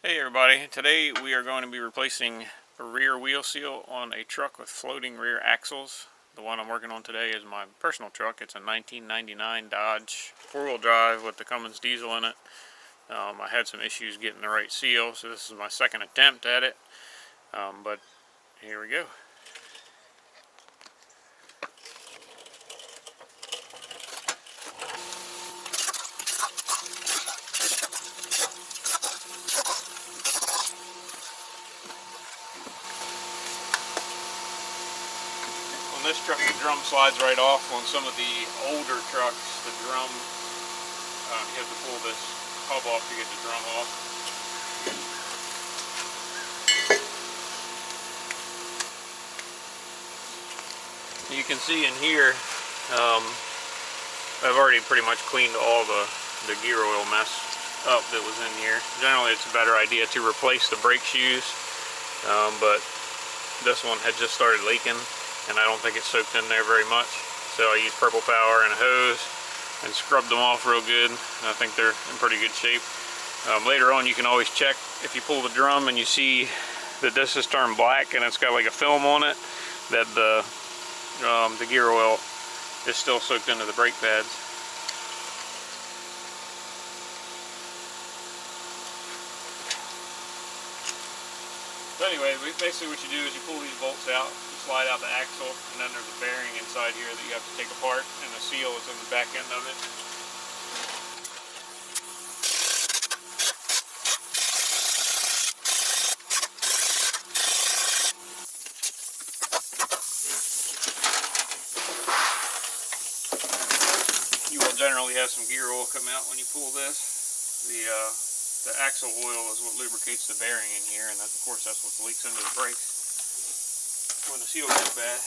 Hey everybody, today we are going to be replacing a rear wheel seal on a truck with floating rear axles. The one I'm working on today is my personal truck. It's a 1999 Dodge 4-wheel drive with the Cummins diesel in it. I had some issues getting the right seal, so this is my second attempt at it, but here we go. On this truck the drum slides right off. On some of the older trucks the drum, you have to pull this hub off to get the drum off. You can see in here, I've already pretty much cleaned all the gear oil mess up that was in here. Generally it's a better idea to replace the brake shoes, but this one had just started leaking and I don't think it soaked in there very much. So I used Purple Power and a hose and scrubbed them off real good. I think they're in pretty good shape. Later on you can always check if you pull the drum and you see that this has turned black and it's got like a film on it, that the gear oil is still soaked into the brake pads. So anyway, basically what you do is you pull these bolts out, you slide out the axle, and then there's a bearing inside here that you have to take apart, and the seal is in the back end of it. You will generally have some gear oil come out when you pull this. The axle oil is what lubricates the bearing in here, and that, of course that's what leaks into the brakes when the seal gets bad.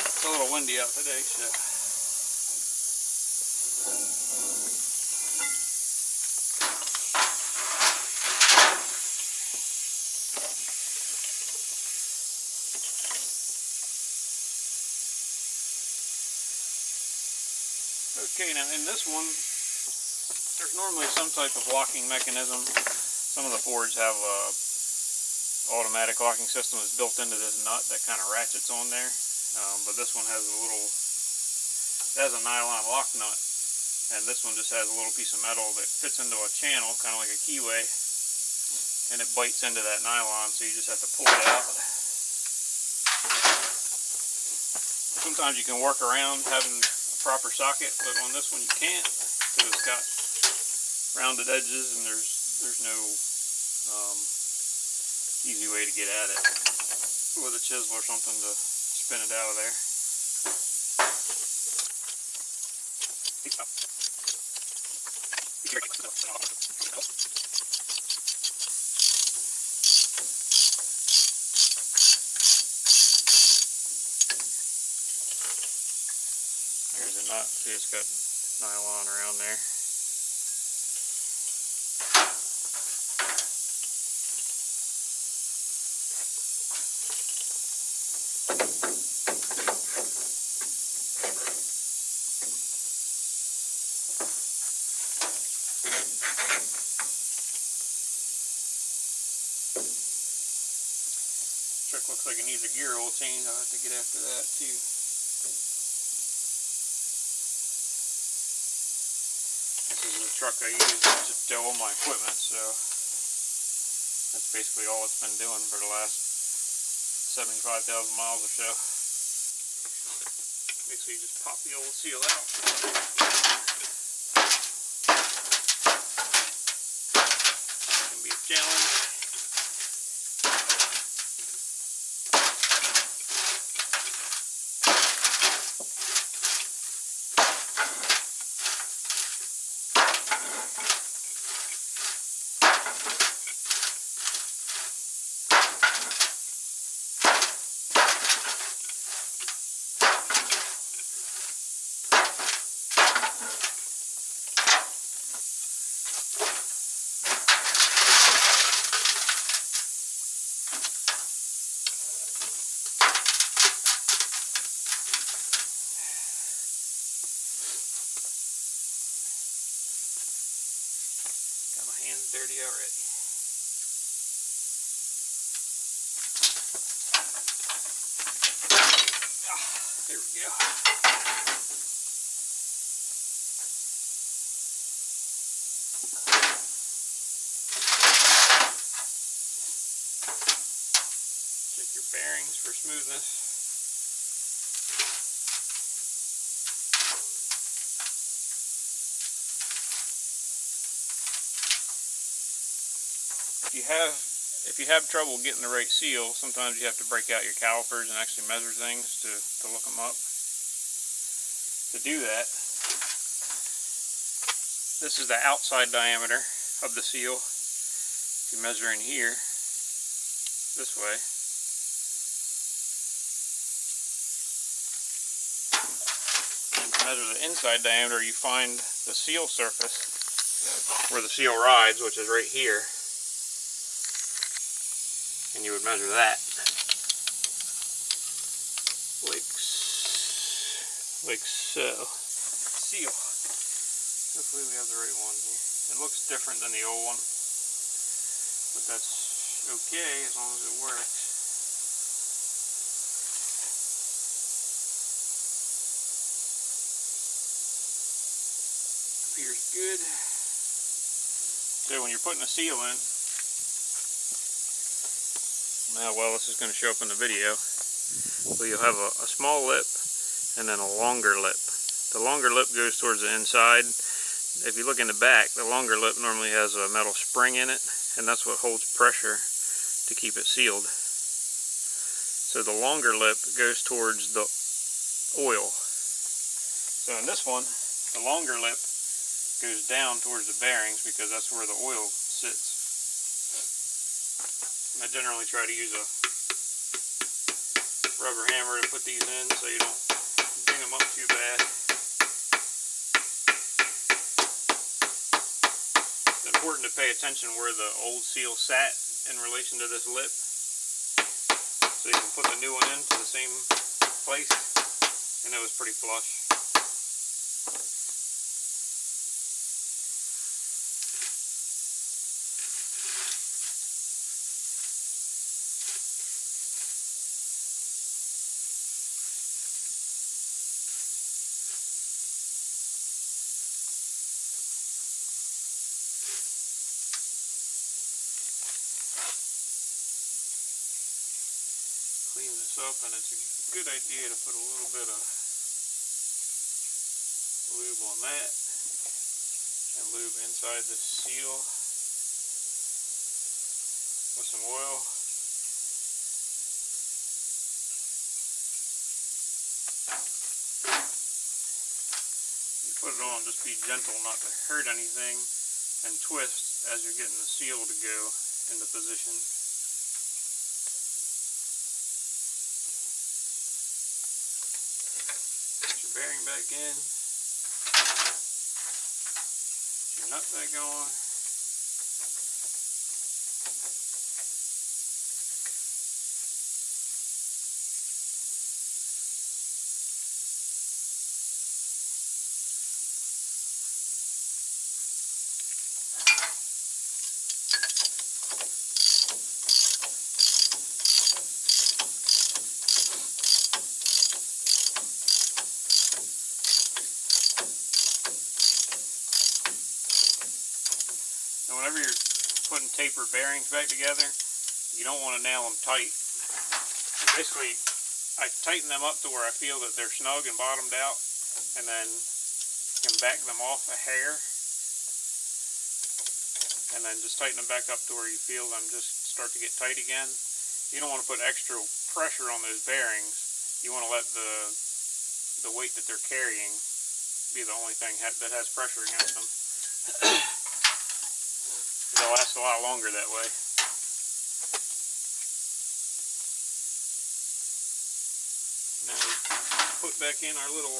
It's a little windy out today, so okay, now in this one, there's normally some type of locking mechanism. Some of the Fords have a automatic locking system that's built into this nut that kind of ratchets on there. But this one has a nylon lock nut, and this one just has a little piece of metal that fits into a channel, kind of like a keyway, and it bites into that nylon, so you just have to pull it out. Sometimes you can work around having proper socket, but on this one you can't, because it's got rounded edges and there's no easy way to get at it with a chisel or something to spin it out of there. Here's a nut. See, it's got nylon around there. Truck looks like it needs a gear oil change. I'll have to get after that too. This is the truck I use to tow all my equipment, so that's basically all it's been doing for the last 75,000 miles or so. Basically you just pop the old seal out. It can be a challenge. dirty already. There we go. Check your bearings for smoothness. If you have trouble getting the right seal, sometimes you have to break out your calipers and actually measure things to look them up. To do that, this is the outside diameter of the seal. If you measure in here, this way, and to measure the inside diameter, you find the seal surface where the seal rides, which is right here. And you would measure that like so. Seal. Hopefully we have the right one here. It looks different than the old one, but that's okay as long as it works. Appears good. So when you're putting a seal in, now, well, this is going to show up in the video. So you'll have a small lip and then a longer lip. The longer lip goes towards the inside. If you look in the back, the longer lip normally has a metal spring in it, and that's what holds pressure to keep it sealed. So the longer lip goes towards the oil. So in this one, the longer lip goes down towards the bearings because that's where the oil sits. I generally try to use a rubber hammer to put these in so you don't ding them up too bad. It's important to pay attention where the old seal sat in relation to this lip, so you can put the new one into the same place, and it was pretty flush. Clean this up, and it's a good idea to put a little bit of lube on that and lube inside the seal with some oil. You put it on, just be gentle not to hurt anything, and twist as you're getting the seal to go into position. Bearing back in, put your nut back on, whenever you're putting tapered bearings back together, you don't want to nail them tight. Basically, I tighten them up to where I feel that they're snug and bottomed out, and then can back them off a hair, and then just tighten them back up to where you feel them just start to get tight again. You don't want to put extra pressure on those bearings. You want to let the weight that they're carrying be the only thing that has pressure against them. They'll last a lot longer that way. Now we put back in our little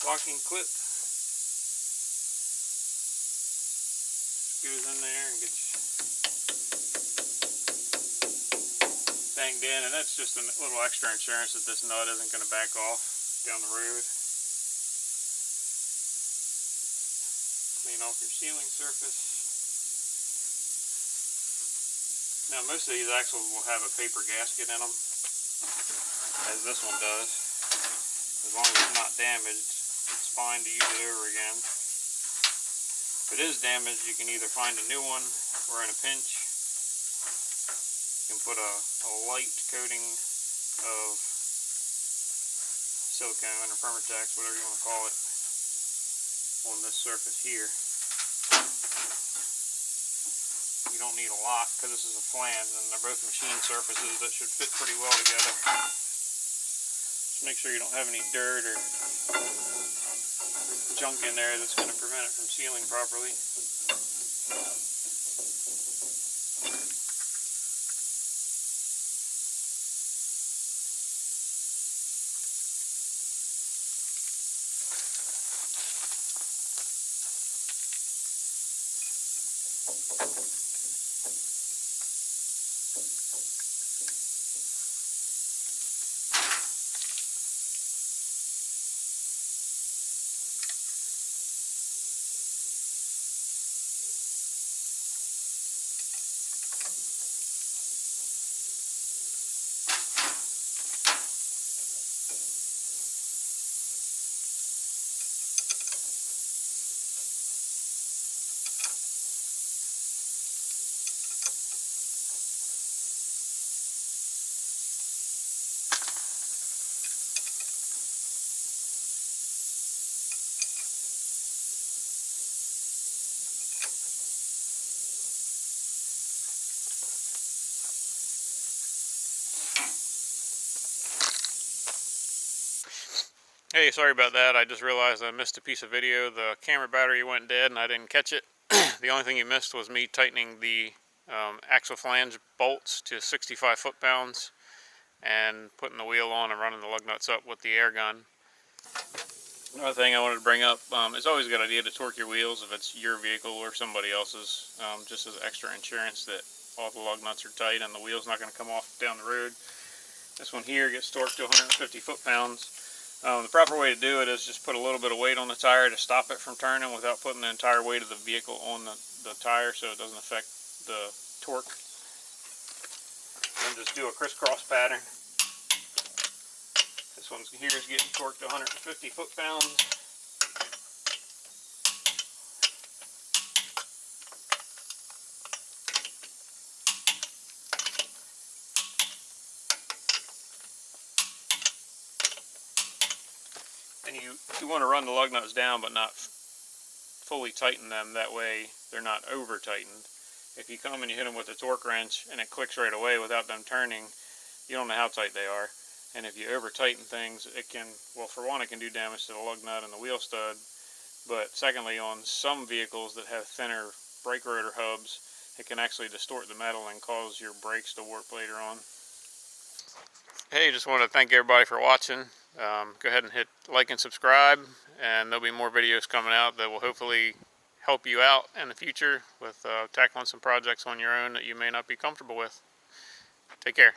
locking clip. Just goes in there and gets banged in, and that's just a little extra insurance that this nut isn't going to back off down the road. Clean off your sealing surface. Now most of these axles will have a paper gasket in them, as this one does. As long as it's not damaged, it's fine to use it over again. If it is damaged, you can either find a new one, or in a pinch, you can put a light coating of silicone or Permatex, whatever you want to call it, on this surface here. You don't need a lot because this is a flange and they're both machine surfaces that should fit pretty well together. Just make sure you don't have any dirt or junk in there that's going to prevent it from sealing properly. Hey, sorry about that. I just realized I missed a piece of video. The camera battery went dead and I didn't catch it. The only thing you missed was me tightening the axle flange bolts to 65 foot-pounds and putting the wheel on and running the lug nuts up with the air gun. Another thing I wanted to bring up, it's always a good idea to torque your wheels if it's your vehicle or somebody else's, just as extra insurance that all the lug nuts are tight and the wheel's not going to come off down the road. This one here gets torqued to 150 foot-pounds. The proper way to do it is just put a little bit of weight on the tire to stop it from turning without putting the entire weight of the vehicle on the tire so it doesn't affect the torque. Then just do a crisscross pattern. This one here is getting torqued to 150 foot-pounds. And you want to run the lug nuts down but not fully tighten them, that way they're not over tightened. If you come and you hit them with a torque wrench and it clicks right away without them turning, you don't know how tight they are. And if you over tighten things, it can, well, for one, it can do damage to the lug nut and the wheel stud, but secondly, on some vehicles that have thinner brake rotor hubs, it can actually distort the metal and cause your brakes to warp later on. Hey, just want to thank everybody for watching. Go ahead and hit like and subscribe, and there'll be more videos coming out that will hopefully help you out in the future with tackling some projects on your own that you may not be comfortable with. Take care.